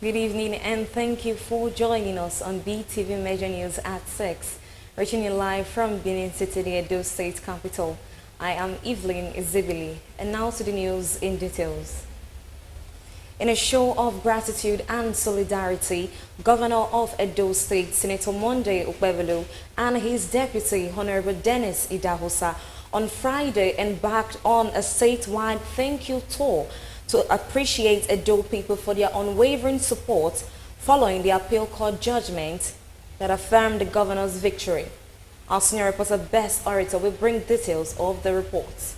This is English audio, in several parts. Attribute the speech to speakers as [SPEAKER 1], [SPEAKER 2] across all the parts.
[SPEAKER 1] Good evening and thank you for joining us on BeeTv Major News at 6, reaching you live from Benin City, the Edo State capital. I am Evelyn Izibili, and now to the news in details. In a show of gratitude and solidarity, Governor of Edo State, Senator Monday Okpebholo, and his deputy, Honorable Dennis Idahosa, on Friday embarked on a statewide thank you tour to appreciate Edo people for their unwavering support following the appeal court judgment that affirmed the governor's victory. Our senior reporter, Best Orator, will bring details of the report.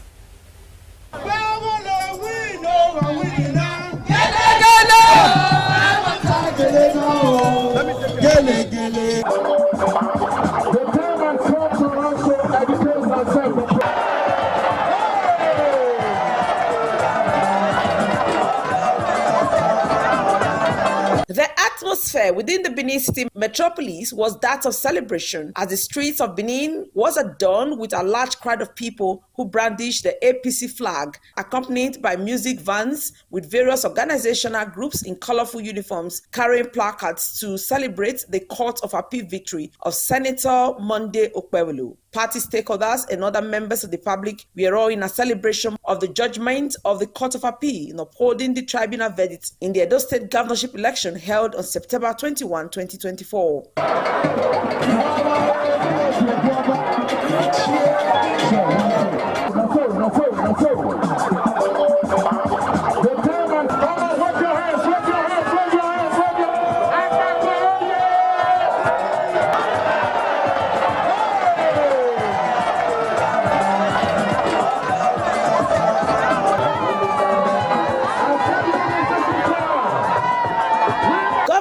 [SPEAKER 2] The atmosphere within the Benin City metropolis was that of celebration as the streets of Benin was adorned with a large crowd of people who brandished the APC flag, accompanied by music vans with various organizational groups in colorful uniforms carrying placards to celebrate the Court of Appeal victory of Senator Monday Okpebholo. Party stakeholders and other members of the public were all in a celebration of the judgment of the Court of Appeal in upholding the tribunal verdict in the Edo State governorship election held on September 21, 2024.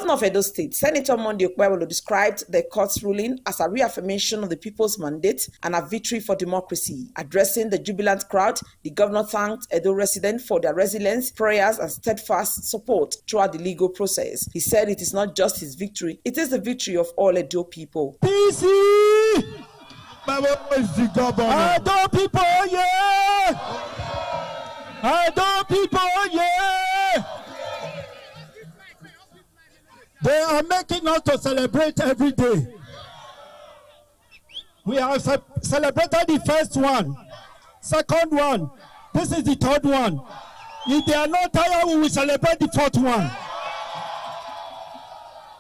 [SPEAKER 2] Of Edo State, Senator Monday Okpebholo described the court's ruling as a reaffirmation of the people's mandate and a victory for democracy. Addressing the jubilant crowd, the governor thanked Edo residents for their resilience, prayers, and steadfast support throughout the legal process. He said it is not just his victory, it is the victory of all Edo people.
[SPEAKER 3] PC! Edo people, yeah! Edo people, yeah! They are making us to celebrate every day. We have celebrated the first one, second one. This is the third one. If they are not tired, we will celebrate the fourth one.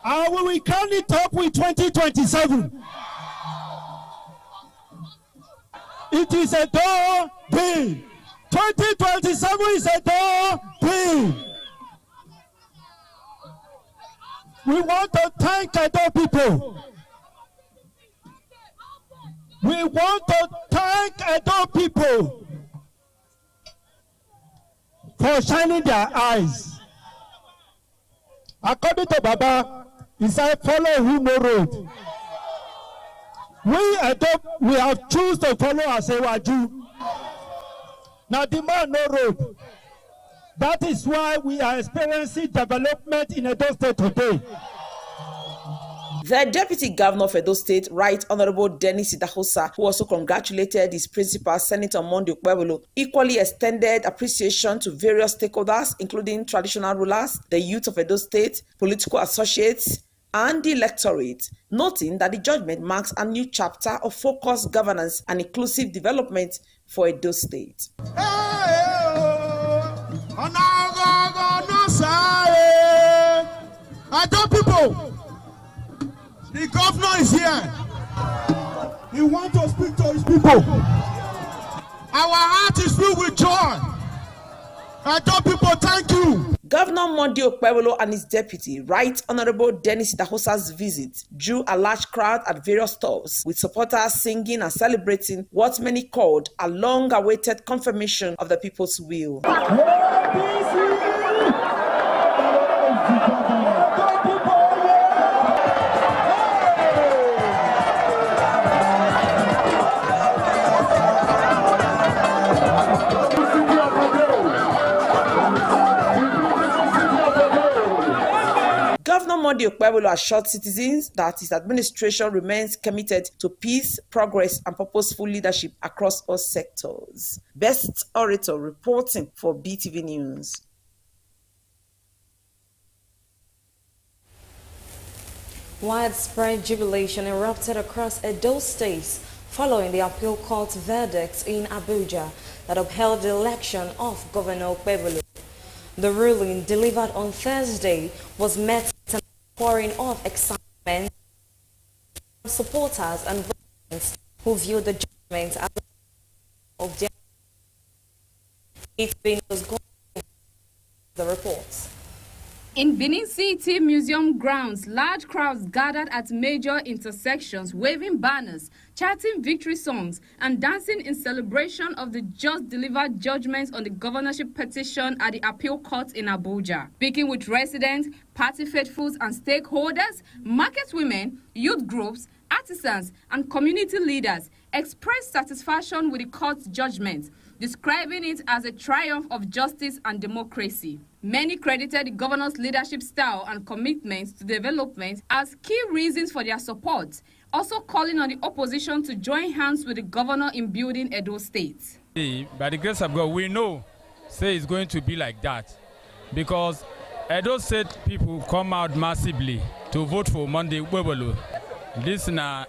[SPEAKER 3] And we will crown it up with 2027. It is a door day. 2027 is a door day. We want to thank Edo people. We want to thank Edo people for shining their eyes. According to Baba, he said, follow who no road. We have chosen to follow Asewaju. Now the man no road. That is why we are experiencing development in Edo State today.
[SPEAKER 2] The Deputy Governor of Edo State, Right Honorable Dennis Idahosa, who also congratulated his principal, Senator Monday Okpebholo, equally extended appreciation to various stakeholders, including traditional rulers, the youth of Edo State, political associates, and the electorate, noting that the judgment marks a new chapter of focused governance and inclusive development for Edo State.
[SPEAKER 3] Edo people, the governor is here. He wants to speak to his people. Our heart is filled with joy. Edo people, thank you.
[SPEAKER 2] Governor Monday Okpebholo and his deputy, Right Honorable Dennis Idahosa's visit drew a large crowd at various stops, with supporters singing and celebrating what many called a long-awaited confirmation of the people's will. Governor Monday Okpebholo assured citizens that his administration remains committed to peace, progress, and purposeful leadership across all sectors. Best Orator reporting for BeeTv News.
[SPEAKER 1] Widespread jubilation erupted across Edo State following the appeal court verdicts in Abuja that upheld the election of Governor Okpebholo. The ruling, delivered on Thursday, was met with an pouring of excitement from supporters and residents who viewed the judgment as of their BeeTv News going the reports.
[SPEAKER 4] In Benin City Museum grounds, large crowds gathered at major intersections, waving banners, chanting victory songs, and dancing in celebration of the just delivered judgments on the governorship petition at the appeal court in Abuja. Speaking with residents, party faithfuls, and stakeholders, market women, youth groups, artisans, and community leaders expressed satisfaction with the court's judgment, describing it as a triumph of justice and democracy. Many credited the governor's leadership style and commitment to development as key reasons for their support, also calling on the opposition to join hands with the governor in building Edo State.
[SPEAKER 5] By the grace of God, we know, say it's going to be like that, because Edo State people come out massively to vote for Monday Okpebholo. This is an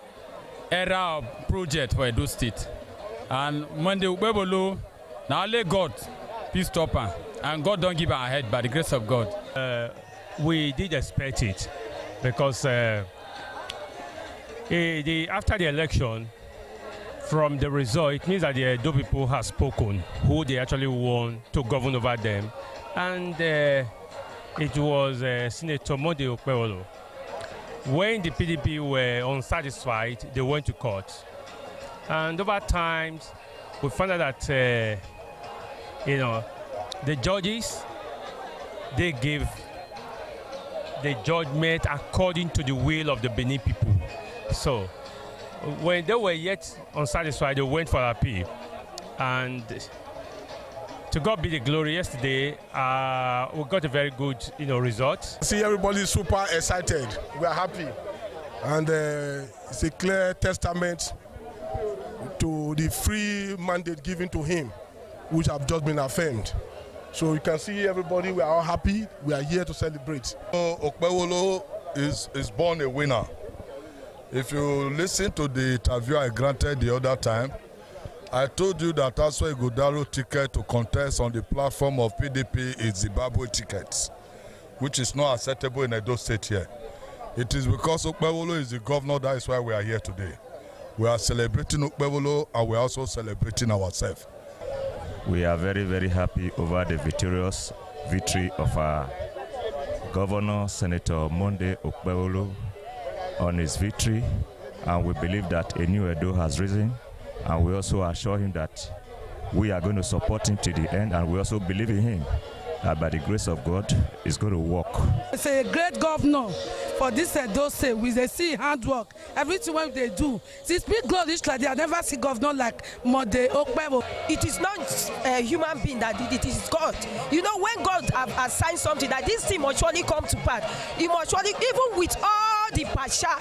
[SPEAKER 5] era of project for Edo State. And Monday Okpebholo, now let God please stop her. And God don't give her a head by the grace of God.
[SPEAKER 6] We did expect it because after the election, from the result, it means that the Edo people have spoken who they actually want to govern over them. And it was Senator Monday Okpebholo. When the PDP were unsatisfied, they went to court. And over time, we found out that, the judges, they give the judgment according to the will of the Benin people. So when they were yet unsatisfied, they went for appeal. And to God be the glory, yesterday we got a very good result.
[SPEAKER 3] See, everybody is super excited. We are happy. And it's a clear testament to the free mandate given to him, which have just been affirmed. So you can see everybody, we are all happy. We are here to celebrate.
[SPEAKER 7] Okpebholo is born a winner. If you listen to the interview I granted the other time, I told you that also Ighodalo ticket to contest on the platform of PDP is Zimbabwe tickets, which is not acceptable in Edo State here. It is because Okpebholo is the governor, that is why we are here today. We are celebrating Okpebholo and we are also celebrating ourselves.
[SPEAKER 8] We are very, very happy over the victorious victory of our Governor, Senator Monday Okpebholo, on his victory. And we believe that a new Edo has risen. And we also assure him that we are going to support him to the end. And we also believe in him that by the grace of God, it's going to work.
[SPEAKER 9] It's a great governor for this Edo State. We see hard work. Everything what they do. See, speak glory like they have never seen governor like Monday Okpebholo.
[SPEAKER 10] It is not a human being that did it, it is God. You know, when God have assigned something, that this thing must surely come to pass. It must surely, even with all the pasha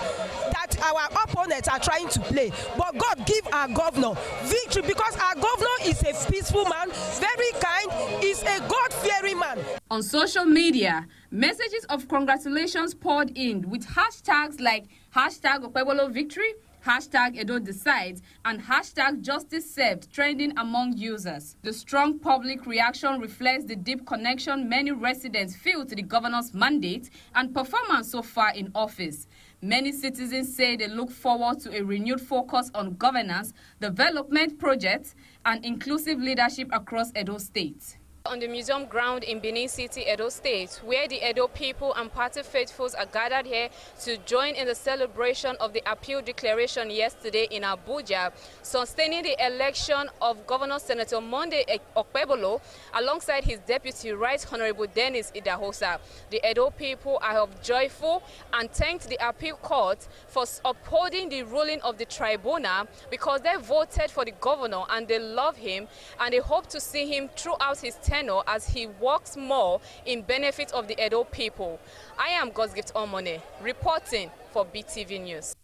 [SPEAKER 10] that our opponents are trying to play, but God give our governor victory, because our governor is a peaceful man, very kind, is a God-fearing man.
[SPEAKER 4] On social media, messages of congratulations poured in with hashtags like hashtag Okpebholo victory, hashtag Edo decides, and hashtag justice served trending among users. The strong public reaction reflects the deep connection many residents feel to the governor's mandate and performance so far in office. Many citizens say they look forward to a renewed focus on governance, development projects, and inclusive leadership across Edo State.
[SPEAKER 11] On the museum ground in Benin City, Edo State, where the Edo people and party faithfuls are gathered here to join in the celebration of the appeal declaration yesterday in Abuja, sustaining the election of Governor Senator Monday Okpebholo alongside his deputy, Right Honorable Dennis Idahosa. The Edo people are joyful and thanked the appeal court for upholding the ruling of the tribunal, because they voted for the governor and they love him and they hope to see him throughout his tenure as he works more in benefit of the Edo people. I am God's Gift Omone, reporting for BeeTv News.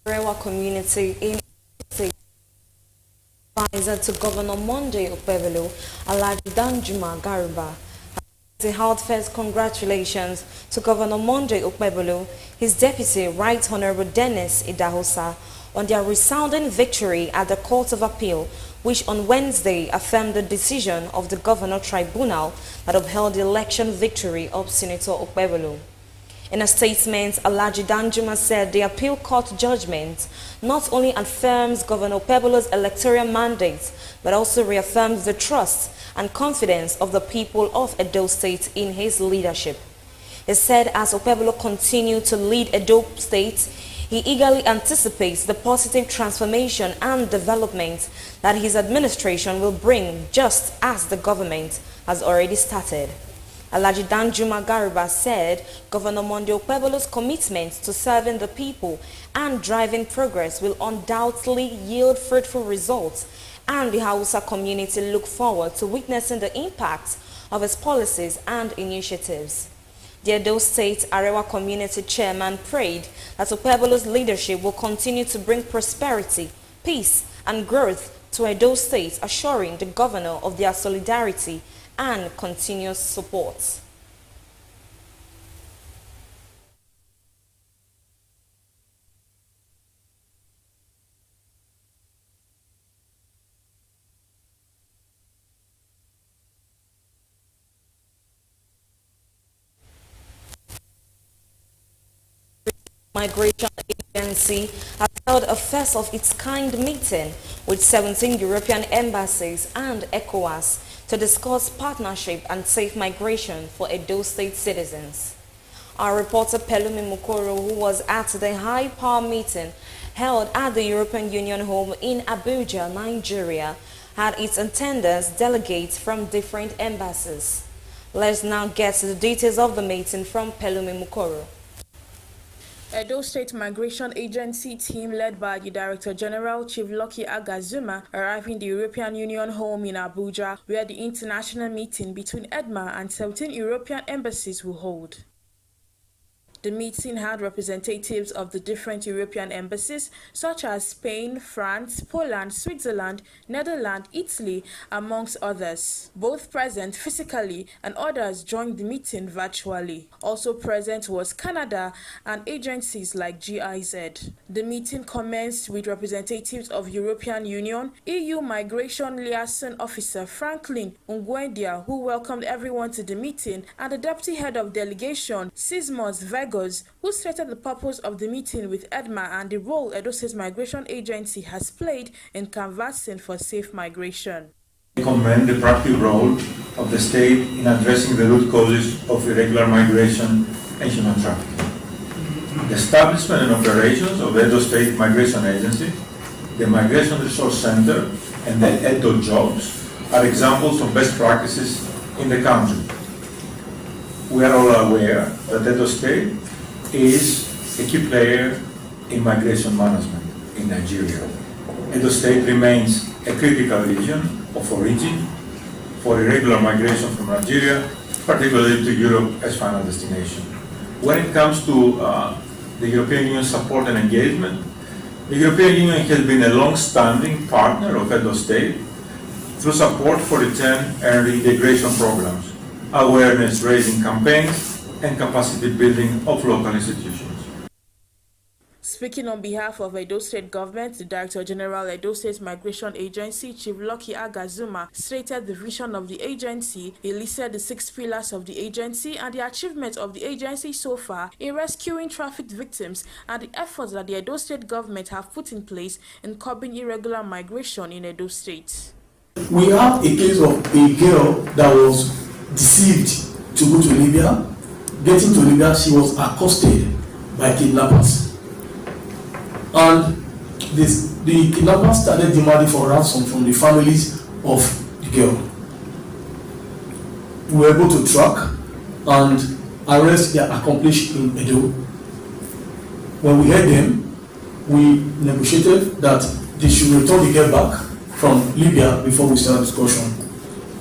[SPEAKER 1] Rewa community in advisor to Governor Monday Okpebholo, Alhaji Danjuma Garba, has heartfelt congratulations to Governor Monday Okpebholo, his deputy, Right Honorable Dennis Idahosa, on their resounding victory at the Court of Appeal, which on Wednesday affirmed the decision of the Governor Tribunal that upheld the election victory of Senator Okpebholo. In a statement, Alhaji Danjuma said the appeal court judgment not only affirms Governor Okpebholo's electoral mandate, but also reaffirms the trust and confidence of the people of Edo State in his leadership. He said as Okpebholo continued to lead Edo State, he eagerly anticipates the positive transformation and development that his administration will bring, just as the government has already started. Alhaji Danjuma Garba said Governor Monday Okpebholo's commitment to serving the people and driving progress will undoubtedly yield fruitful results, and the Hausa community look forward to witnessing the impact of his policies and initiatives. The Edo State Arewa Community Chairman prayed that Okpebholo's leadership will continue to bring prosperity, peace, and growth to Edo State, assuring the governor of their solidarity and continuous support. Migration Agency has held a first of its kind meeting with 17 European embassies and ECOWAS to discuss partnership and safe migration for Edo State citizens. Our reporter Pelumi Mukoro, who was at the high power meeting held at the European Union home in Abuja, Nigeria, had its attendance delegates from different embassies. Let's now get to the details of the meeting from Pelumi Mukoro.
[SPEAKER 12] Edo State Migration Agency team led by the Director General Chief Lucky Agazuma arrived in the European Union home in Abuja, where the international meeting between EDMA and 17 European embassies will hold. The meeting had representatives of the different European embassies such as Spain, France, Poland, Switzerland, Netherlands, Italy, amongst others, both present physically and others joined the meeting virtually. Also present was Canada and agencies like GIZ. The meeting commenced with representatives of European Union, EU Migration Liaison Officer Franklin Ungwendia, who welcomed everyone to the meeting, and the Deputy Head of Delegation, Sismos Vega, who stated the purpose of the meeting with EDMA and the role Edo State Migration Agency has played in canvassing for safe migration.
[SPEAKER 13] I commend the proactive role of the state in addressing the root causes of irregular migration and human trafficking. The establishment and operations of the Edo State Migration Agency, the Migration Resource Center, and the Edo Jobs are examples of best practices in the country. We are all aware that Edo State is a key player in migration management in Nigeria. Edo State remains a critical region of origin for irregular migration from Nigeria, particularly to Europe as final destination. When it comes to the European Union support and engagement, the European Union has been a long-standing partner of Edo State through support for return and reintegration programs, awareness-raising campaigns, and capacity building of local institutions.
[SPEAKER 12] Speaking on behalf of Edo State Government, the Director General Edo State Migration Agency, Chief Lucky Agazuma, stated the vision of the agency. He listed the 6 pillars of the agency and the achievements of the agency so far in rescuing trafficked victims and the efforts that the Edo State Government have put in place in curbing irregular migration in Edo State.
[SPEAKER 14] We have a case of a girl that was deceived to go to Libya. Getting to Libya, she was accosted by kidnappers. And the kidnappers started demanding for ransom from the families of the girl. We were able to track and arrest their accomplice in Edo. When we heard them, we negotiated that they should return the girl back from Libya before we start discussion.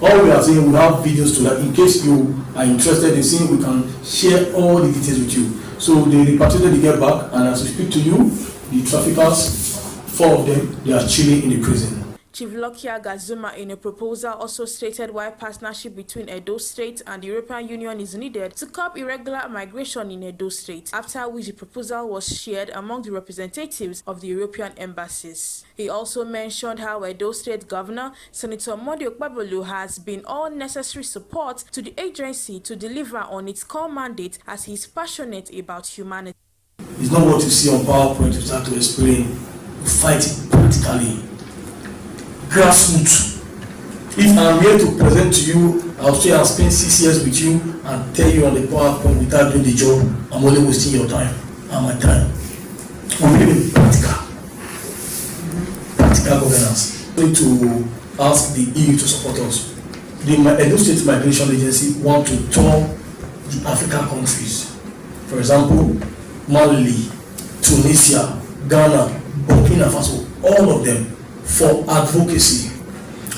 [SPEAKER 14] All we are saying, we have videos to that in case you are interested in seeing, we can share all the details with you. So they repatriated the girl back, and as we speak to you, the traffickers, 4 of them, they are chilling in the prison.
[SPEAKER 12] Chief Lucky Agazuma, in a proposal, also stated why partnership between Edo State and the European Union is needed to curb irregular migration in Edo State, after which the proposal was shared among the representatives of the European embassies. He also mentioned how Edo State Governor Senator Monday Okpebholo has been all necessary support to the agency to deliver on its core mandate, as he is passionate about humanity.
[SPEAKER 14] It's not what you see on PowerPoint you start to explain. You fight it practically. Grassroots. If I'm here to present to you, I'll say I'll spend 6 years with you and tell you on the PowerPoint without doing the job, I'm only wasting your time and my time. I'm really practical governance. We need to ask the EU to support us. The Edo State Migration Agency want to tour the African countries. For example, Mali, Tunisia, Ghana, Burkina Faso, all of them, for advocacy.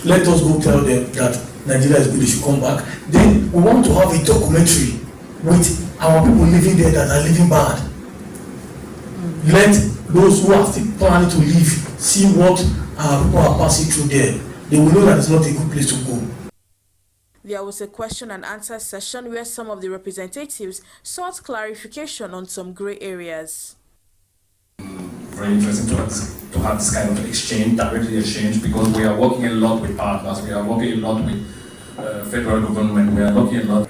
[SPEAKER 14] Let us go tell them that Nigeria is good, they should come back. Then we want to have a documentary with our people living there that are living bad. Let those who are still planning to leave see what our people are passing through there. They will know that it's not a good place to go.
[SPEAKER 12] There was a question and answer session where some of the representatives sought clarification on some grey areas.
[SPEAKER 15] Very interesting to have this kind of exchange, directly exchange, because we are working a lot with partners, we are working a lot with federal government, we are working a lot.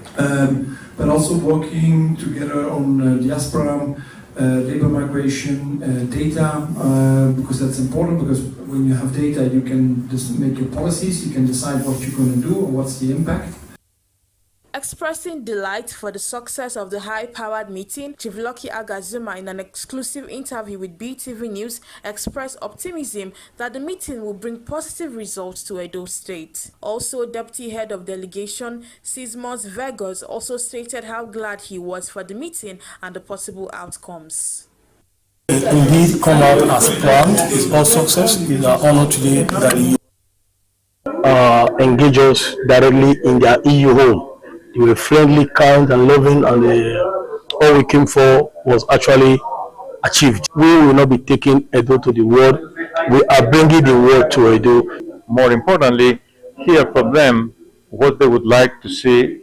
[SPEAKER 16] But also working together on diaspora, labor migration, data, because that's important, because when you have data you can just make your policies, you can decide what you're going to do or what's the impact.
[SPEAKER 12] Expressing delight for the success of the high-powered meeting, Chief Lucky Agazuma, in an exclusive interview with BeeTv News, expressed optimism that the meeting will bring positive results to Edo State. Also, Deputy Head of Delegation, Sismos Vegas, also stated how glad he was for the meeting and the possible outcomes.
[SPEAKER 14] Indeed, come out as planned. It's all success. It's an honor today that the EU engage us directly in their EU home. They were friendly, kind, and loving, and all we came for was actually achieved. We will not be taking Edo to the world. We are bringing the world to Edo.
[SPEAKER 17] More importantly, hear from them what they would like to see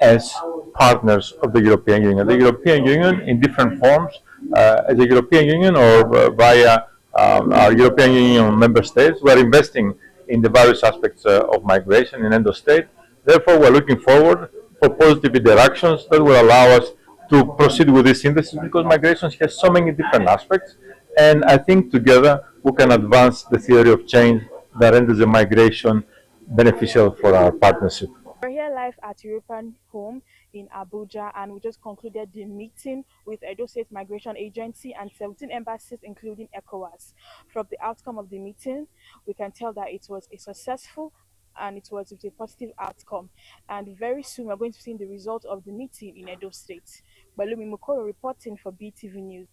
[SPEAKER 17] as partners of the European Union. The European Union in different forms, as a European Union or via our European Union member states. We are investing in the various aspects of migration in Edo State. Therefore, we are looking forward for positive interactions that will allow us to proceed with this synthesis, because migration has so many different aspects, and I think together we can advance the theory of change that renders the migration beneficial for our partnership.
[SPEAKER 12] We're here live at European Home in Abuja, and we just concluded the meeting with Edo State Migration Agency and 17 embassies, including ECOWAS. From the outcome of the meeting, we can tell that it was a successful and it was with a positive outcome. And very soon we're going to see the result of the meeting in Edo State. Balumi Mukoro reporting for BeeTv News.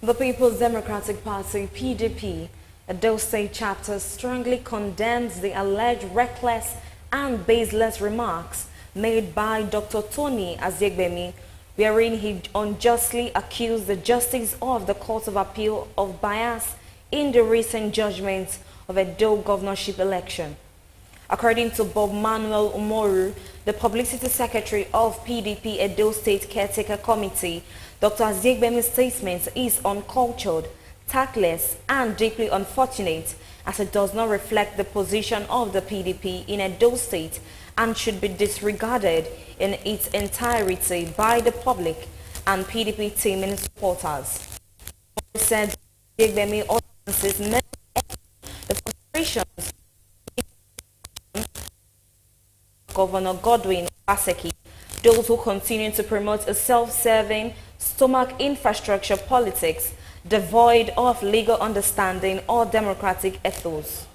[SPEAKER 1] The People's Democratic Party, PDP, Edo State chapter strongly condemns the alleged reckless and baseless remarks made by Dr. Tony Aziegbemi, wherein he unjustly accused the Justice of the Court of Appeal of bias in the recent judgment of Edo governorship election. According to Bob Manuel Umoru, the Publicity Secretary of PDP Edo State Caretaker Committee, Dr. Aziegbemi's statement is uncultured, tactless, and deeply unfortunate, as it does not reflect the position of the PDP in Edo State and should be disregarded in its entirety by the public and PDP team and supporters. He said Aziegbemi utterances the frustrations of Governor Godwin Obaseki, those who continue to promote a self-serving, stomach infrastructure politics devoid of legal understanding or democratic ethos.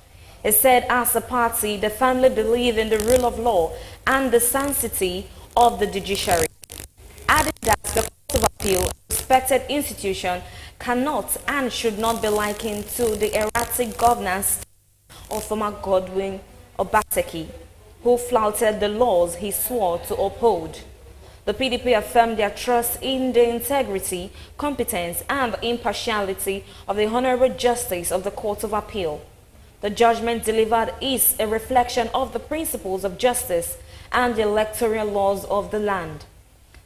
[SPEAKER 1] He said, as a party, they firmly believe in the rule of law and the sanctity of the judiciary, adding that the Court of Appeal, a respected institution, cannot and should not be likened to the erratic governance of former Godwin Obaseki, who flouted the laws he swore to uphold. The PDP affirmed their trust in the integrity, competence, and impartiality of the Honorable Justice of the Court of Appeal. The judgment delivered is a reflection of the principles of justice and the electoral laws of the land.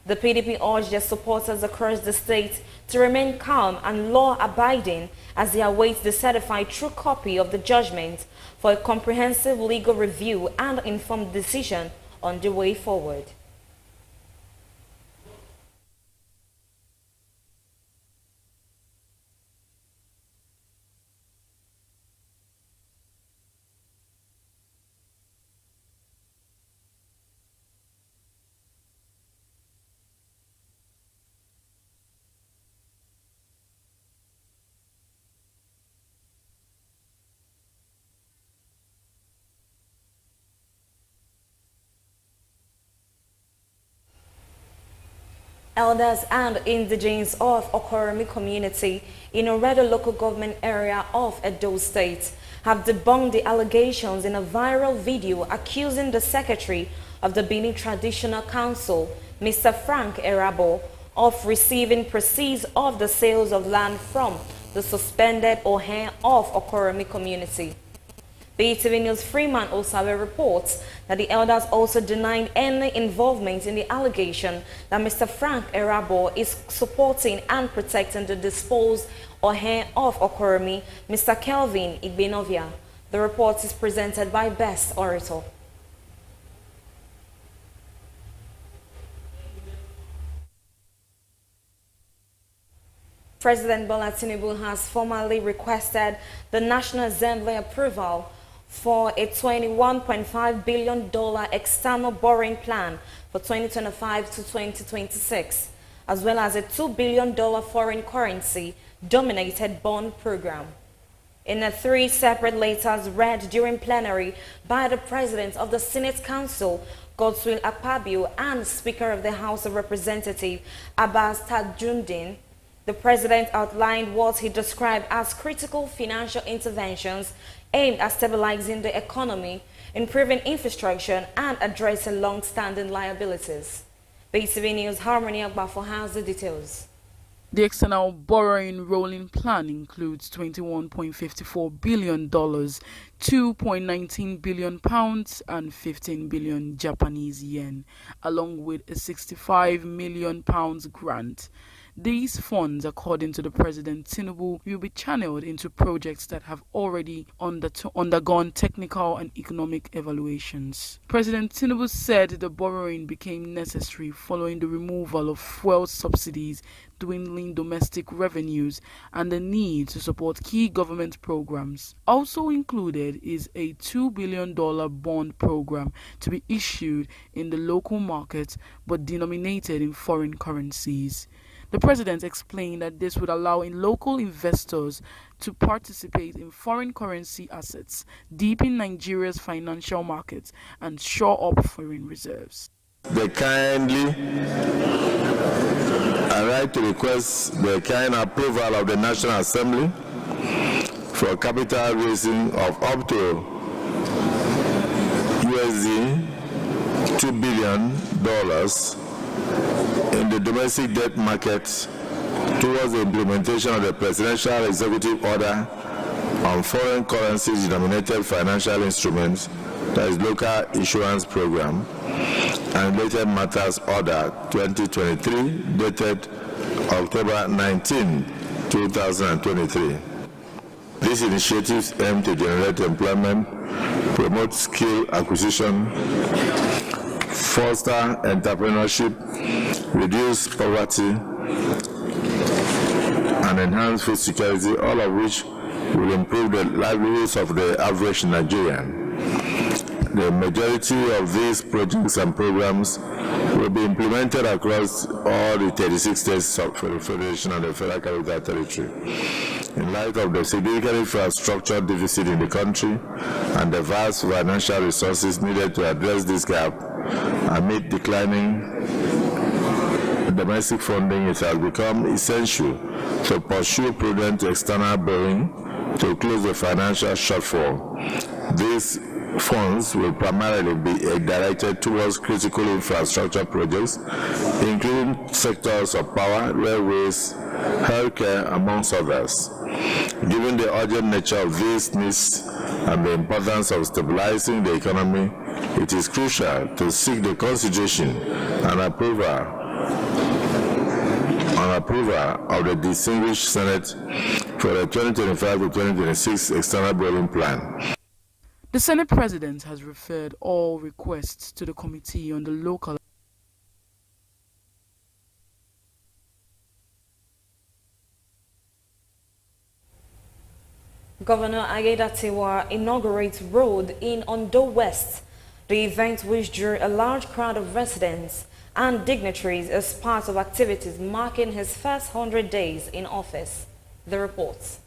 [SPEAKER 1] The PDP urged their supporters across the state to remain calm and law-abiding as they await the certified true copy of the judgment for a comprehensive legal review and informed decision on the way forward. Elders and indigenes of Okoromi community in Oredo local government area of Edo State have debunked the allegations in a viral video accusing the secretary of the Benin Traditional Council, Mr. Frank Erabo, of receiving proceeds of the sales of land from the suspended Ohen of Okoromi community. BeeTv News Freeman Osawe reports that the elders also denied any involvement in the allegation that Mr. Frank Erabo is supporting and protecting the disposed Ohen of Okoromi, Mr. Kelvin Igbenovia. The report is presented by Best Orator. President Bola Tinubu has formally requested the National Assembly approval for a $21.5 billion external borrowing plan for 2025 to 2026, as well as a $2 billion foreign currency dominated bond program. In the 3 separate letters read during plenary by the President of the Senate Council, Godswill Akpabio, and Speaker of the House of Representatives, Abbas Tajudeen, the President outlined what he described as critical financial interventions aimed at stabilizing the economy, improving infrastructure, and addressing long-standing liabilities. BeeTv News Harmony Agbafo has the details.
[SPEAKER 18] The external borrowing rolling plan includes $21.54 billion, £2.19 billion and 15 billion Japanese yen, along with a £65 million grant. These funds, according to the President Tinubu, will be channeled into projects that have already undergone technical and economic evaluations. President Tinubu said the borrowing became necessary following the removal of fuel subsidies, dwindling domestic revenues, and the need to support key government programs. Also included is a $2 billion bond program to be issued in the local market but denominated in foreign currencies. The President explained that this would allow local investors to participate in foreign currency assets, deepen Nigeria's financial markets, and shore up foreign reserves.
[SPEAKER 19] They kindly write to request the kind approval of the National Assembly for capital raising of up to $2 billion in the domestic debt market towards the implementation of the Presidential Executive Order on foreign currency denominated financial instruments, that is Local Issuance Program, and Related Matters Order 2023, dated October 19, 2023. These initiatives aim to generate employment, promote skill acquisition, foster entrepreneurship, reduce poverty, and enhance food security, all of which will improve the livelihoods of the average Nigerian. The majority of these projects and programs will be implemented across all the 36 states of the Federation and the Federal Capital Territory. In light of the significant infrastructure deficit in the country and the vast financial resources needed to address this gap, amid declining domestic funding, it has become essential to pursue prudent external borrowing to close the financial shortfall. This funds will primarily be directed towards critical infrastructure projects, including sectors of power, railways, healthcare, amongst others. Given the urgent nature of these needs and the importance of stabilizing the economy, it is crucial to seek the consideration and approval of the distinguished Senate for the 2025 to 2026 external borrowing plan.
[SPEAKER 18] The Senate President has referred all requests to the Committee on the Local
[SPEAKER 1] Governor Ayedatiwa inaugurates road in Ondo West. The event, which drew a large crowd of residents and dignitaries, as part of activities marking his first 100 days in office. The reports.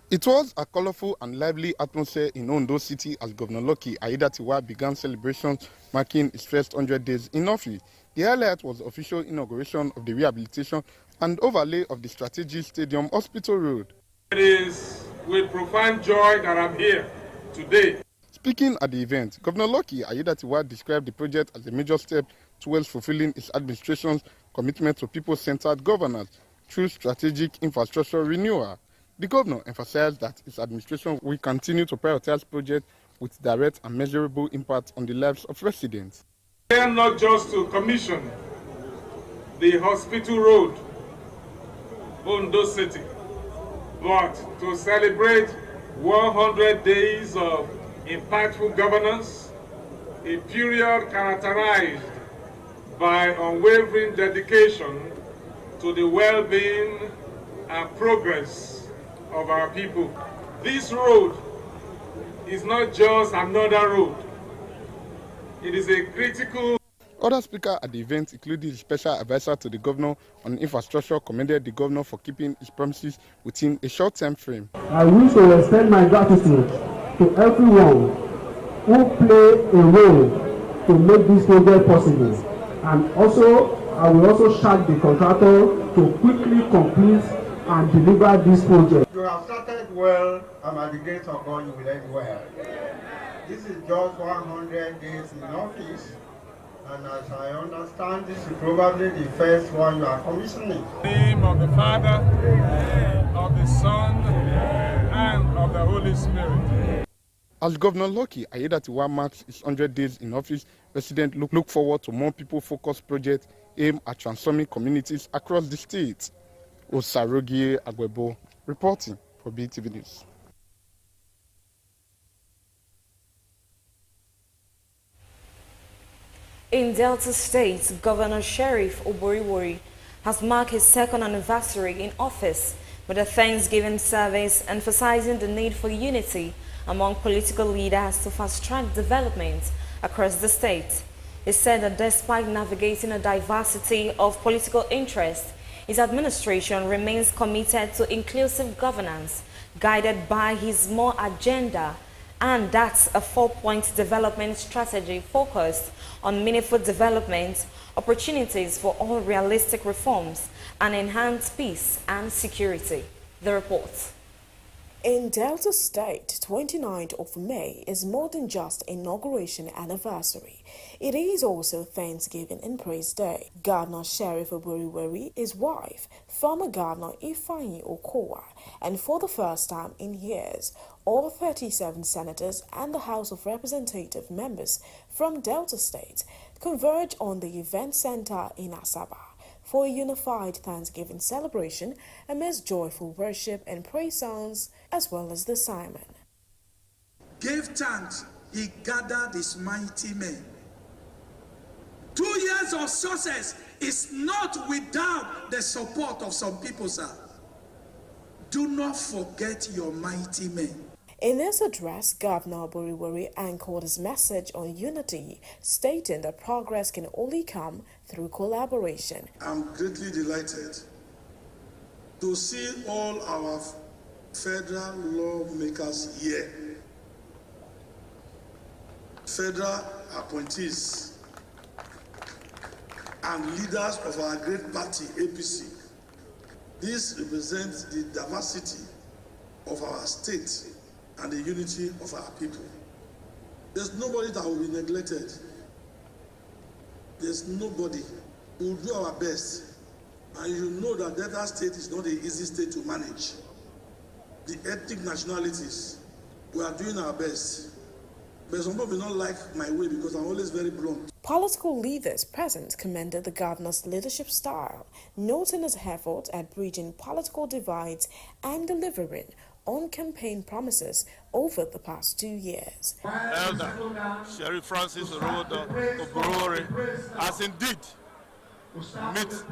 [SPEAKER 20] It was a colorful and lively atmosphere in Ondo City as Governor Lucky Ayedatiwa began celebrations marking his first 100 days in office. The highlight was the official inauguration of the rehabilitation and overlay of the strategic Stadium Hospital Road.
[SPEAKER 21] It is with profound joy that I'm here today.
[SPEAKER 20] Speaking at the event, Governor Lucky Ayedatiwa described the project as a major step towards fulfilling his administration's commitment to people-centered governance through strategic infrastructure renewal. The governor emphasized that his administration will continue to prioritize projects with direct and measurable impact on the lives of residents.
[SPEAKER 21] We are not just to commission the Hospital Road, Ondo City, but to celebrate 100 days of impactful governance, a period characterized by unwavering dedication to the well-being and progress of our people. This road is not just another road. It is a critical.
[SPEAKER 20] Other speakers at the event, including the special advisor to the governor on infrastructure, commended the governor for keeping his promises within a short time frame.
[SPEAKER 22] I wish to extend my gratitude to everyone who played a role to make this project possible. And also, I will also charge the contractor to quickly complete and deliver this project.
[SPEAKER 23] You have started well, and at the gates of God you will end well. This is just 100 days in office, and as I understand, this is probably the first one you are commissioning.
[SPEAKER 21] In the name of the Father, of the Son, and of the Holy Spirit.
[SPEAKER 20] As Governor Lucky Ayedatiwa marks his 100 days in office, residents look forward to more people-focused projects aimed at transforming communities across the state. Osarogie Agwebo reporting for BeeTv News.
[SPEAKER 1] In Delta State, Governor Sheriff Oboriwori has marked his second anniversary in office with a Thanksgiving service emphasizing the need for unity among political leaders to fast-track development across the state. He said that despite navigating a diversity of political interests, his administration remains committed to inclusive governance, guided by his more agenda, and that's a 4-point development strategy focused on meaningful development, opportunities for all realistic reforms, and enhanced peace and security. The report.
[SPEAKER 24] In Delta State, 29th of May is more than just inauguration anniversary. It is also Thanksgiving and Praise Day. Governor Sheriff Oboriwori, his wife, former Governor Ifeanyi Okowa, and for the first time in years, all 37 senators and the House of Representative members from Delta State converge on the event center in Asaba for a unified Thanksgiving celebration amidst joyful worship and praise songs, as well as the sermon.
[SPEAKER 25] Gave thanks, he gathered his mighty men. 2 years of success is not without the support of some people, sir. Do not forget your mighty men.
[SPEAKER 24] In his address, Governor Oboriwori anchored his message on unity, stating that progress can only come through collaboration.
[SPEAKER 25] I'm greatly delighted to see all our federal lawmakers here, federal appointees, and leaders of our great party, APC. This represents the diversity of our state and the unity of our people. There's nobody that will be neglected. There's nobody. We will do our best. And you know that Delta State is not an easy state to manage. The ethnic nationalities, we are doing our best. But some people may not like my way because I'm always very blunt.
[SPEAKER 24] Political leaders present commended the governor's leadership style, noting his effort at bridging political divides and delivering on campaign promises over the past 2 years.
[SPEAKER 2] Elder Sheriff Francis Orodo Oborore has indeed met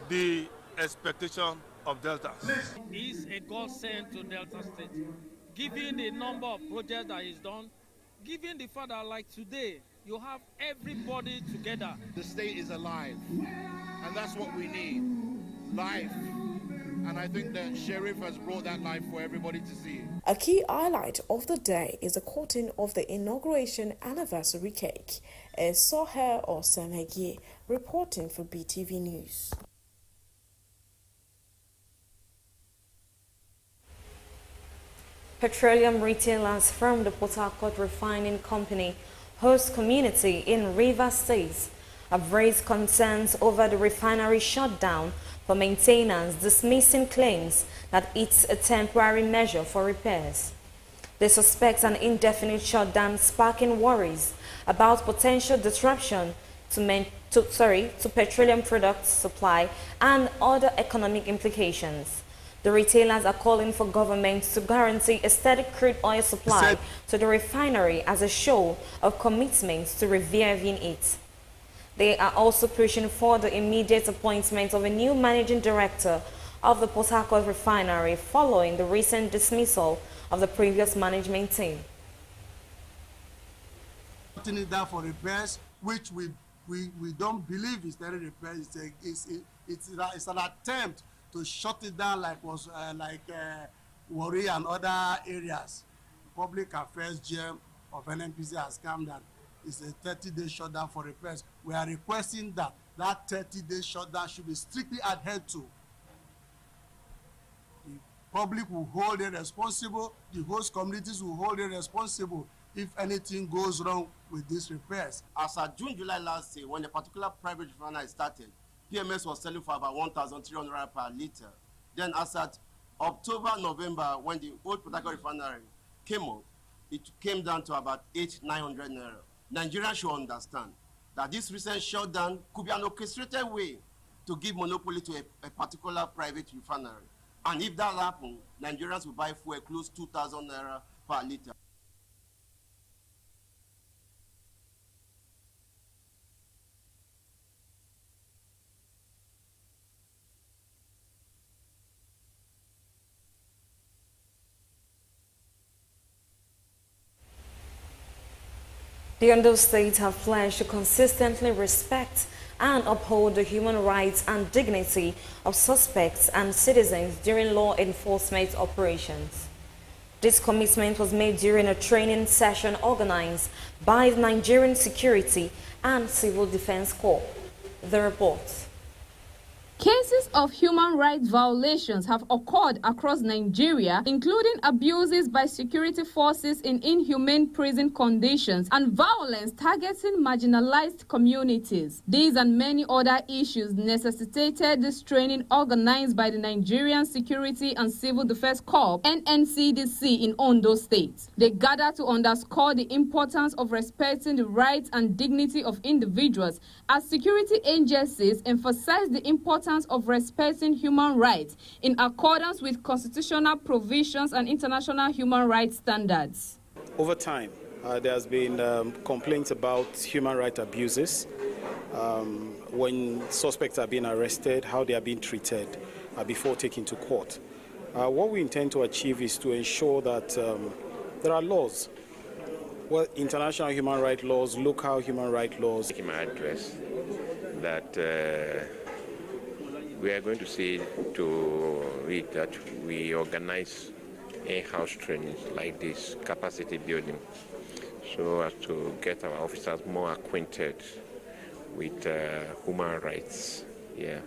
[SPEAKER 2] the expectation of Deltas.
[SPEAKER 3] He's a godsend to Delta State, given the number of projects that he's done, given the fact that like today, you have everybody together.
[SPEAKER 5] The state is alive, and that's what we need, life. And I think the sheriff has brought that life for everybody to see.
[SPEAKER 24] A key highlight of the day is the cutting of the inauguration anniversary cake. Soher Osemegi reporting for BeeTv News.
[SPEAKER 1] Petroleum retailers from the Port Harcourt Refining Company host community in Rivers State have raised concerns over the refinery shutdown for maintenance, dismissing claims that it's a temporary measure for repairs. They suspect an indefinite shutdown, sparking worries about potential disruption to petroleum product supply and other economic implications. The retailers are calling for governments to guarantee a steady crude oil supply to the refinery as a show of commitment to reviving it. They are also pushing for the immediate appointment of a new managing director of the Port Harcourt refinery following the recent dismissal of the previous management team.
[SPEAKER 6] Putting it down for repairs, which we don't believe is steady repairs. It's an attempt to shut it down like was Warri and other areas. Public Affairs GM of NNPC has come down. It's a 30-day shutdown for repairs. We are requesting that 30-day shutdown should be strictly adhered to. The public will hold it responsible. The host communities will hold it responsible if anything goes wrong with these repairs.
[SPEAKER 7] As of June, July last year, when the particular private refinery started, PMS was selling for about 1,300 per liter. Then as at October, November, when the old Port Harcourt refinery came up, it came down to about 800-900 naira. Nigerians should understand that this recent shutdown could be an orchestrated way to give monopoly to a particular private refinery. And if that happens, Nigerians will buy fuel close to 2,000 naira per liter.
[SPEAKER 1] The Ondo State have pledged to consistently respect and uphold the human rights and dignity of suspects and citizens during law enforcement operations. This commitment was made during a training session organized by the Nigerian Security and Civil Defense Corps. The report.
[SPEAKER 4] Cases of human rights violations have occurred across Nigeria, including abuses by security forces in inhumane prison conditions and violence targeting marginalized communities. These and many other issues necessitated this training organized by the Nigerian Security and Civil Defense Corps, NNCDC, in Ondo State. They gathered to underscore the importance of respecting the rights and dignity of individuals, as security agencies emphasize the importance of respecting human rights in accordance with constitutional provisions and international human rights standards.
[SPEAKER 26] Over time, there has been complaints about human rights abuses when suspects are being arrested, how they are being treated before taken to court. What we intend to achieve is to ensure that there are laws, well, international human rights laws, local human rights laws.
[SPEAKER 27] In my address, that we are going to see to it that we organize in-house trainings like this, capacity building, so as to get our officers more acquainted with human rights. Yeah.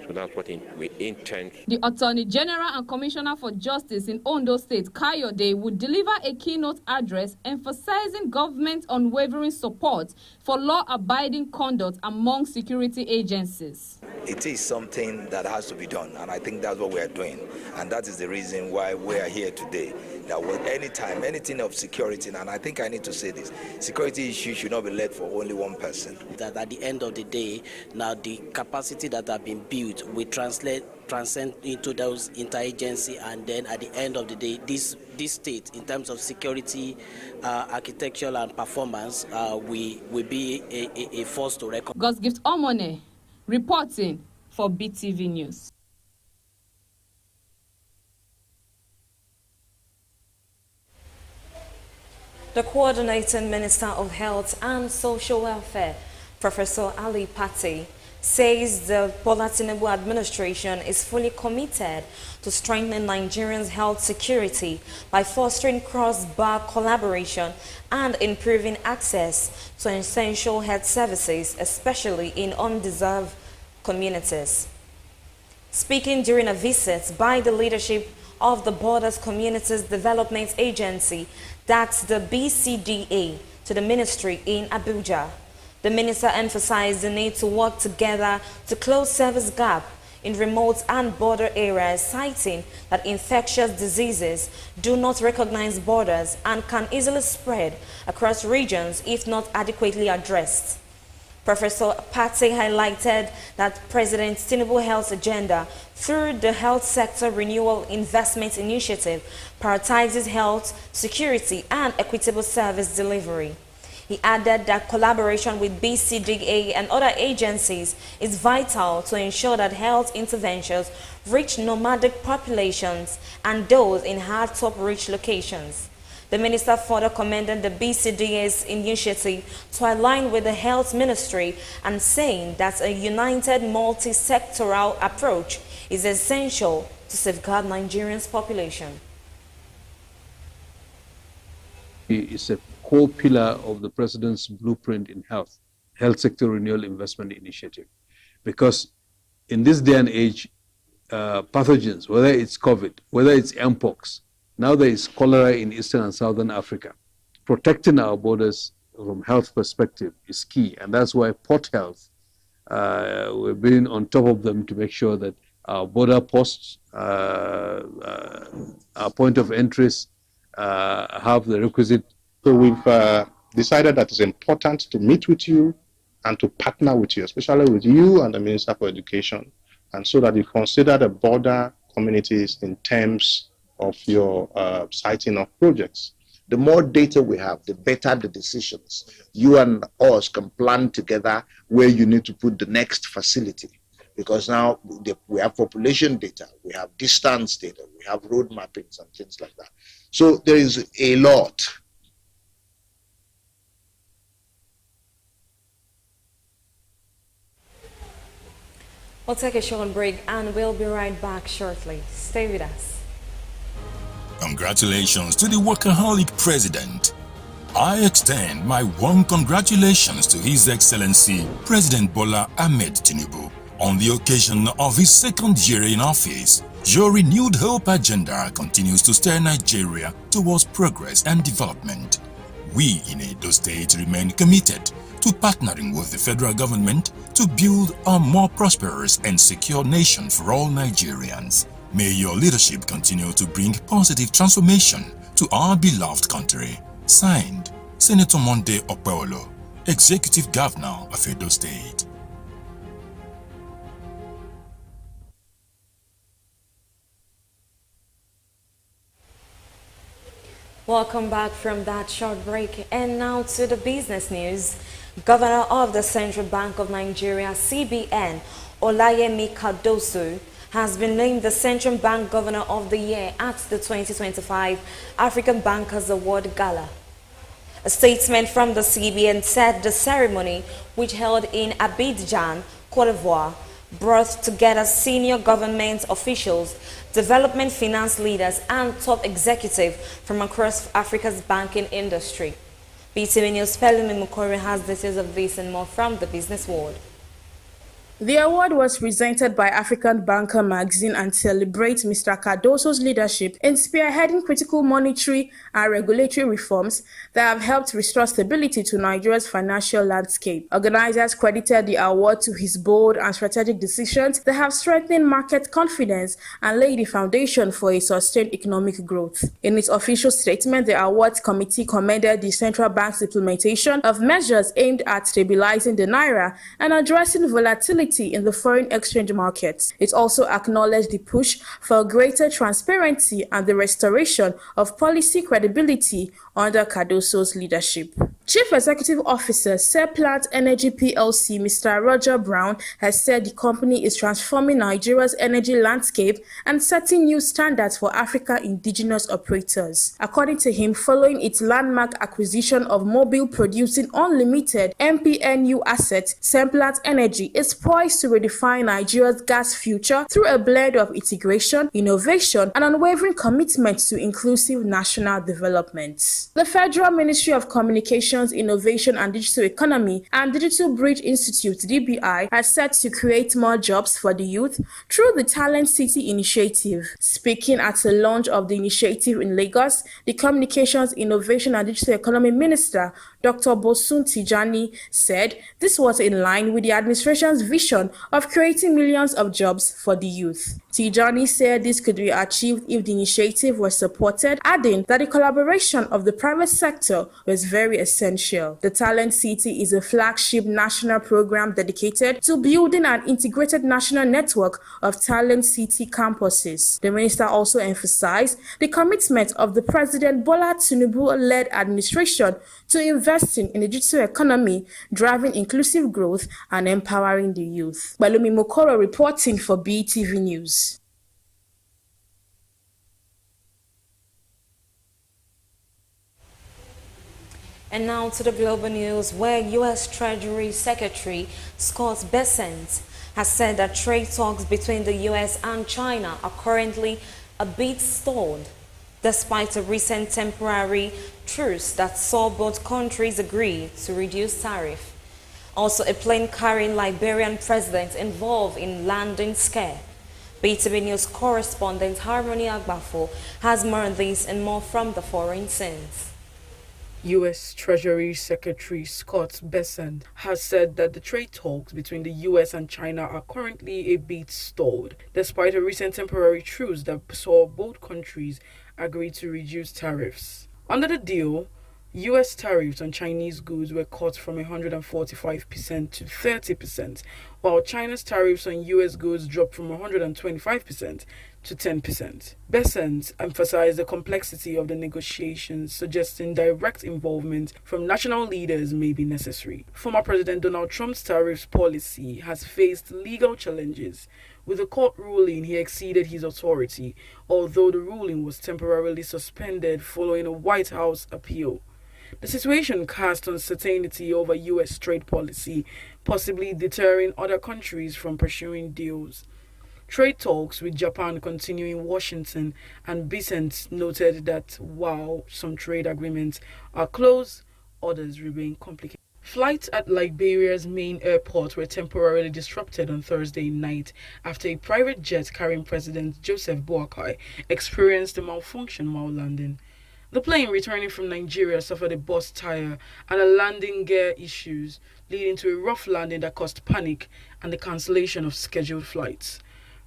[SPEAKER 27] So that's what we intend.
[SPEAKER 4] The Attorney General and Commissioner for Justice in Ondo State, Kayode, would deliver a keynote address emphasizing government's unwavering support for law-abiding conduct among security agencies.
[SPEAKER 8] It is something that has to be done, and I think that's what we are doing. And that is the reason why we are here today. That anytime, anything of security, and I think I need to say this, security issues should not be led for only one person.
[SPEAKER 9] That at the end of the day, now the capacity that have been built will transcend into those interagency, and then at the end of the day, this state, in terms of security, architecture and performance, will be a force to reckon.
[SPEAKER 4] Godgift Omone, reporting for BeeTv News.
[SPEAKER 1] The Coordinating Minister of Health and Social Welfare, Professor Ali Pate, says the Bola Tinubu administration is fully committed to strengthening Nigerians' health security by fostering cross-bar collaboration and improving access to essential health services, especially in undeserved communities. Speaking during a visit by the leadership of the Borders Communities Development Agency, that's the BCDA, to the ministry in Abuja, the minister emphasized the need to work together to close service gap in remote and border areas, citing that infectious diseases do not recognize borders and can easily spread across regions if not adequately addressed. Professor Pate highlighted that President Tinubu's health agenda through the Health Sector Renewal Investment Initiative prioritizes health, security, and equitable service delivery. He added that collaboration with BCDA and other agencies is vital to ensure that health interventions reach nomadic populations and those in hard-to-reach locations. The minister further commended the BCDA's initiative to align with the Health Ministry and saying that a united multi-sectoral approach is essential to safeguard Nigerians' population.
[SPEAKER 10] It's a core pillar of the President's blueprint in health sector renewal investment initiative. Because in this day and age, pathogens, whether it's COVID, whether it's Mpox, now there is cholera in Eastern and Southern Africa. Protecting our borders from health perspective is key, and that's why Port Health, we've been on top of them to make sure that our border posts, our point of entries have the requisite.
[SPEAKER 11] So we've decided that it's important to meet with you and to partner with you, especially with you and the Minister for Education, and so that you consider the border communities in terms of your citing of projects.
[SPEAKER 13] The more data we have, the better the decisions. You and us can plan together where you need to put the next facility. Because now we have population data, we have distance data, we have road mappings and things like that. So there is a lot.
[SPEAKER 1] We'll take a short break and we'll be right back shortly. Stay with us.
[SPEAKER 15] Congratulations to the workaholic president. I extend my warm congratulations to His Excellency President Bola Ahmed Tinubu on the occasion of his second year in office. Your renewed hope agenda continues to steer Nigeria towards progress and development. We in Edo State remain committed to partnering with the federal government to build a more prosperous and secure nation for all Nigerians. May your leadership continue to bring positive transformation to our beloved country. Signed, Senator Monday Okpewolo, Executive Governor of Edo State.
[SPEAKER 1] Welcome back from that short break, and now to the business news. Governor of the Central Bank of Nigeria, CBN, Olayemi Cardoso, has been named the Central Bank Governor of the Year at the 2025 African Bankers Award Gala. A statement from the CBN said the ceremony, which held in Abidjan, Cote d'Ivoire, brought together senior government officials, development finance leaders, and top executives from across Africa's banking industry. BeeTv News' Pelumi Mukori has details of this and more from the business world.
[SPEAKER 24] The award was presented by African Banker magazine and celebrates Mr. Cardoso's leadership in spearheading critical monetary and regulatory reforms that have helped restore stability to Nigeria's financial landscape. Organizers credited the award to his bold and strategic decisions that have strengthened market confidence and laid the foundation for a sustained economic growth. In its official statement, the awards committee commended the central bank's implementation of measures aimed at stabilizing the naira and addressing volatility in the foreign exchange markets. It also acknowledged the push for greater transparency and the restoration of policy credibility under Cardoso's leadership. Chief Executive Officer, Seplat Energy PLC, Mr. Roger Brown, has said the company is transforming Nigeria's energy landscape and setting new standards for Africa indigenous operators. According to him, following its landmark acquisition of Mobile Producing Unlimited MPNU assets, Seplat Energy is poised to redefine Nigeria's gas future through a blend of integration, innovation, and unwavering commitment to inclusive national development. The Federal Ministry of Communications, Innovation and Digital Economy and Digital Bridge Institute (DBI) has set to create more jobs for the youth through the Talent City initiative. Speaking at the launch of the initiative in Lagos, the Communications, Innovation and Digital Economy Minister, Dr. Bosun Tijani, said this was in line with the administration's vision of creating millions of jobs for the youth. Tijani said this could be achieved if the initiative was supported, adding that the collaboration of the private sector was very essential. The Talent City is a flagship national program dedicated to building an integrated national network of Talent City campuses. The minister also emphasized the commitment of the President Bola Tinubu-led administration to investing in the digital economy, driving inclusive growth and empowering the youth. Balumi Mokoro reporting for BeeTv News.
[SPEAKER 1] And now to the global news, where U.S. Treasury Secretary Scott Bessent has said that trade talks between the U.S. and China are currently a bit stalled, despite a recent temporary truce that saw both countries agree to reduce tariff. Also, a plane carrying Liberian president involved in landing scare. BeeTv News correspondent Harmony Agbafo has more on this and more from the foreign scenes.
[SPEAKER 12] U.S. Treasury Secretary Scott Bessent has said that the trade talks between the U.S. and China are currently a bit stalled, despite a recent temporary truce that saw both countries agree to reduce tariffs. Under the deal, U.S. tariffs on Chinese goods were cut from 145% to 30%, while China's tariffs on U.S. goods dropped from 125% to 10%. Bessent emphasized the complexity of the negotiations, suggesting direct involvement from national leaders may be necessary. Former President Donald Trump's tariffs policy has faced legal challenges. With the court ruling, he exceeded his authority, although the ruling was temporarily suspended following a White House appeal. The situation cast uncertainty over U.S. trade policy, possibly deterring other countries from pursuing deals. Trade talks with Japan continue in Washington, and Bessent noted that while some trade agreements are close, others remain complicated. Flights at Liberia's main airport were temporarily disrupted on Thursday night after a private jet carrying President Joseph Boakai experienced a malfunction while landing. The plane returning from Nigeria suffered a burst tire and a landing gear issues, leading to a rough landing that caused panic and the cancellation of scheduled flights.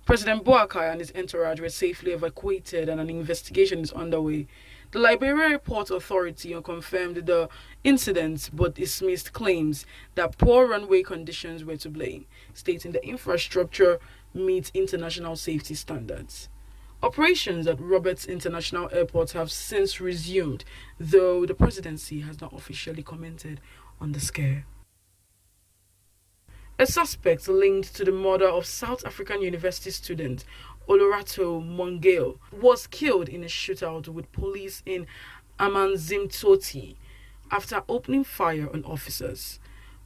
[SPEAKER 12] President Boakai and his entourage were safely evacuated and an investigation is underway. The Liberia Airport Authority confirmed the incident but dismissed claims that poor runway conditions were to blame, stating the infrastructure meets international safety standards. Operations at Roberts International Airport have since resumed, though the presidency has not officially commented on the scare. A suspect linked to the murder of South African University student Olorato Mongale was killed in a shootout with police in Amanzimtoti after opening fire on officers.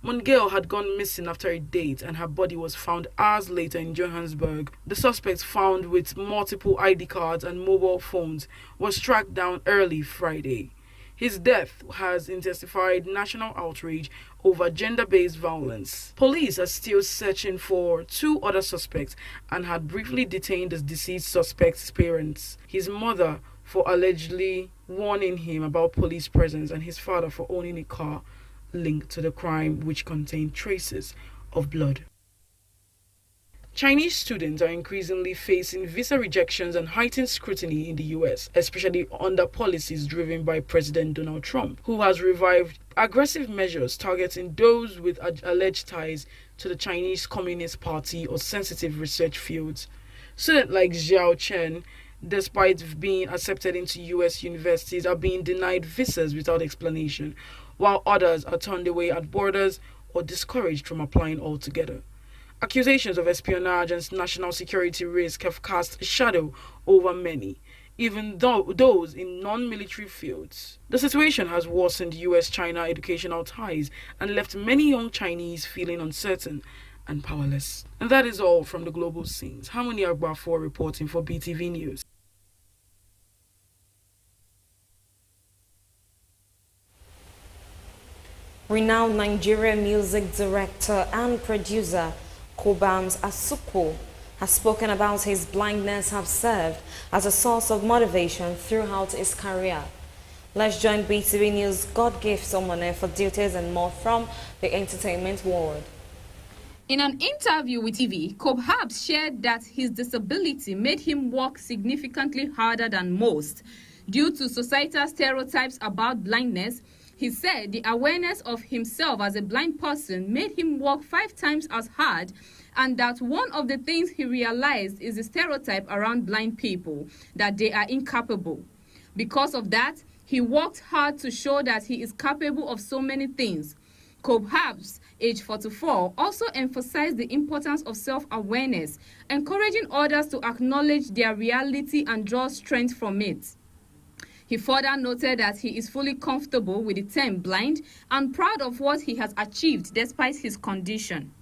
[SPEAKER 12] Mongale had gone missing after a date and her body was found hours later in Johannesburg. The suspect, found with multiple ID cards and mobile phones, was tracked down early Friday. His death has intensified national outrage over gender-based violence. Police are still searching for 2 other suspects and had briefly detained the deceased suspect's parents, his mother for allegedly warning him about police presence and his father for owning a car linked to the crime which contained traces of blood. Chinese students are increasingly facing visa rejections and heightened scrutiny in the US, especially under policies driven by President Donald Trump, who has revived aggressive measures targeting those with alleged ties to the Chinese Communist Party or sensitive research fields. Students like Xiao Chen, despite being accepted into US universities, are being denied visas without explanation, while others are turned away at borders or discouraged from applying altogether. Accusations of espionage and national security risk have cast a shadow over many, even though those in non-military fields. The situation has worsened US-China educational ties and left many young Chinese feeling uncertain and powerless. And that is all from the global scenes. Harmony Agbafor reporting for BeeTv News.
[SPEAKER 1] Renowned Nigerian music director and producer Kobams Asuku has spoken about his blindness have served as a source of motivation throughout his career. Let's join BeeTv News God Gift Somone for details and more from the entertainment world.
[SPEAKER 4] In an interview with TV, Kobams shared that his disability made him work significantly harder than most. Due to societal stereotypes about blindness, he said the awareness of himself as a blind person made him work 5 times as hard, and that one of the things he realized is the stereotype around blind people, that they are incapable. Because of that, he worked hard to show that he is capable of so many things. Kobams, age 44, also emphasized the importance of self-awareness, encouraging others to acknowledge their reality and draw strength from it. He further noted that he is fully comfortable with the term blind and proud of what he has achieved despite his condition.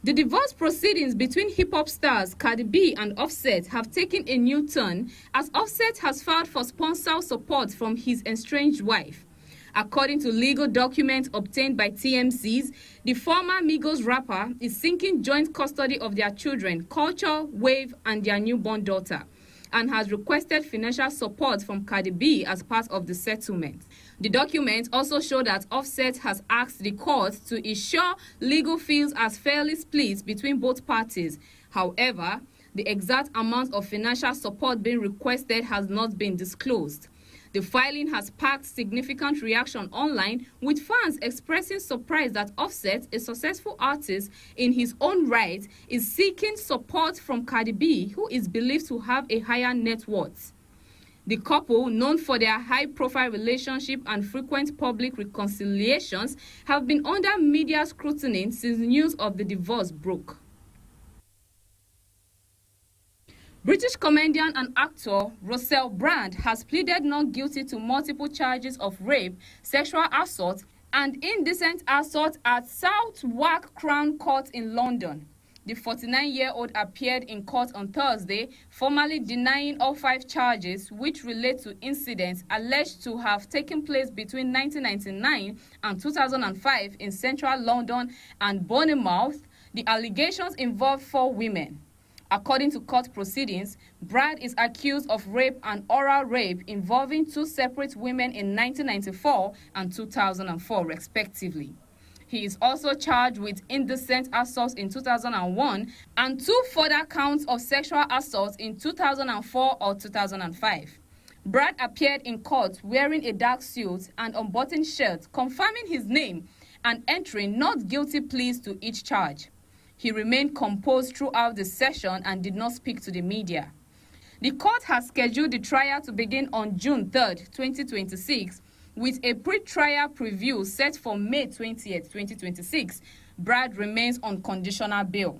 [SPEAKER 4] The divorce proceedings between hip-hop stars Cardi B and Offset have taken a new turn as Offset has filed for spousal support from his estranged wife. According to legal documents obtained by TMCs, the former Migos rapper is seeking joint custody of their children, Culture, Wave, and their newborn daughter, and has requested financial support from Cardi B as part of the settlement. The documents also show that Offset has asked the court to ensure legal fees are fairly split between both parties. However, the exact amount of financial support being requested has not been disclosed. The filing has sparked significant reaction online, with fans expressing surprise that Offset, a successful artist in his own right, is seeking support from Cardi B, who is believed to have a higher net worth. The couple, known for their high-profile relationship and frequent public reconciliations, have been under media scrutiny since news of the divorce broke. British comedian and actor Russell Brand has pleaded not guilty to multiple charges of rape, sexual assault, and indecent assault at Southwark Crown Court in London. The 49-year-old appeared in court on Thursday, formally denying all 5 charges, which relate to incidents alleged to have taken place between 1999 and 2005 in central London and Bournemouth. The allegations involve 4 women. According to court proceedings, Brad is accused of rape and oral rape involving 2 separate women in 1994 and 2004, respectively. He is also charged with indecent assault in 2001 and 2 further counts of sexual assault in 2004 or 2005. Brad appeared in court wearing a dark suit and unbuttoned shirt, confirming his name and entering not guilty pleas to each charge. He remained composed throughout the session and did not speak to the media. The court has scheduled the trial to begin on June 3, 2026, with a pre-trial preview set for May 20, 2026. Brad remains on conditional bail.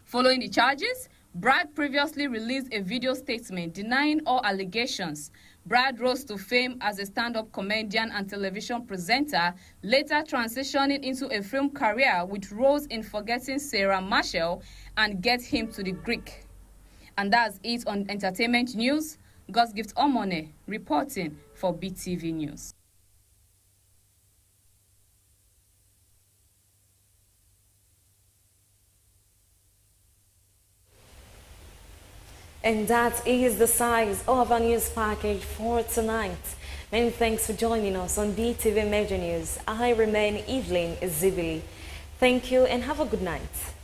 [SPEAKER 4] Following the charges, Brad previously released a video statement denying all allegations. Brad rose to fame as a stand-up comedian and television presenter, later transitioning into a film career with roles in Forgetting Sarah Marshall and Get Him to the Greek. And that's it on entertainment news. God's Omone reporting for BeeTv News.
[SPEAKER 1] And that is the size of our news package for tonight. Many thanks for joining us on BeeTv Major News. I remain Evelyn Zibili. Thank you and have a good night.